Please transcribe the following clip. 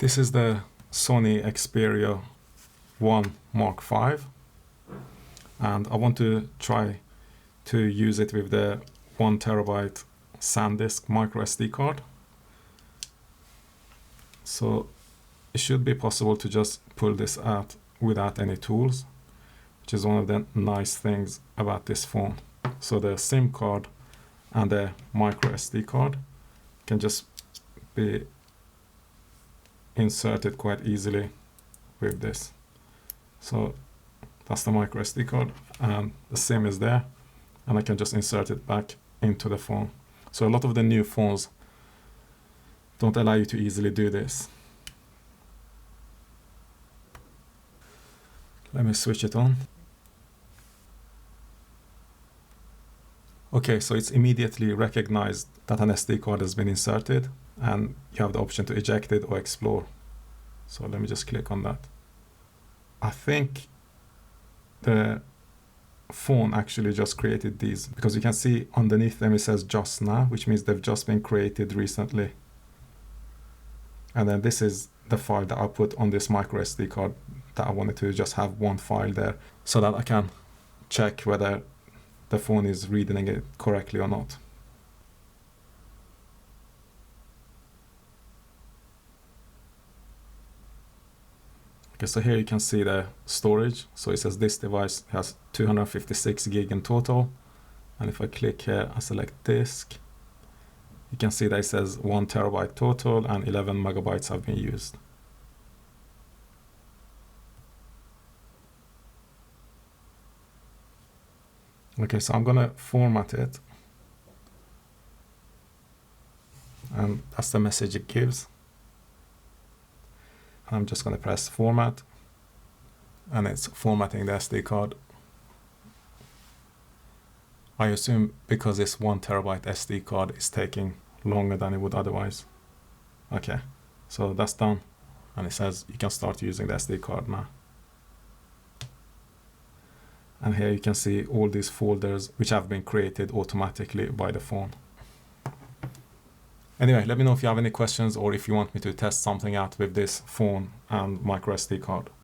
This is the Sony Xperia 1 Mark V, and I want to try to use it with the 1 terabyte SanDisk microSD card. So it should be possible to just pull this out without any tools, which is one of the nice things about this phone. So the SIM card and the microSD card can just be inserted quite easily with this. So that's the microSD card and the SIM is there, and I can just insert it back into the phone. So a lot of the new phones don't allow you to easily do this. Let me switch it on. Okay, so it's immediately recognized that an SD card has been inserted, and you have the option to eject it or explore. So let me just click on that. I think the phone actually just created these, because you can see underneath them it says just now, which means they've just been created recently. And then this is the file that I put on this micro SD card, that I wanted to just have one file there so that I can check whether the phone is reading it correctly or not. Okay, so here you can see the storage. So it says this device has 256 gig in total. And if I click here, I select disk, you can see that it says 1 terabyte total and 11 megabytes have been used. Okay, so I'm gonna format it. And that's the message it gives. I'm just going to press format, and it's formatting the SD card. I assume because this 1 terabyte SD card is taking longer than it would otherwise. Okay, so that's done, and it says you can start using the SD card now. And here you can see all these folders which have been created automatically by the phone. Anyway, let me know if you have any questions or if you want me to test something out with this phone and microSD card.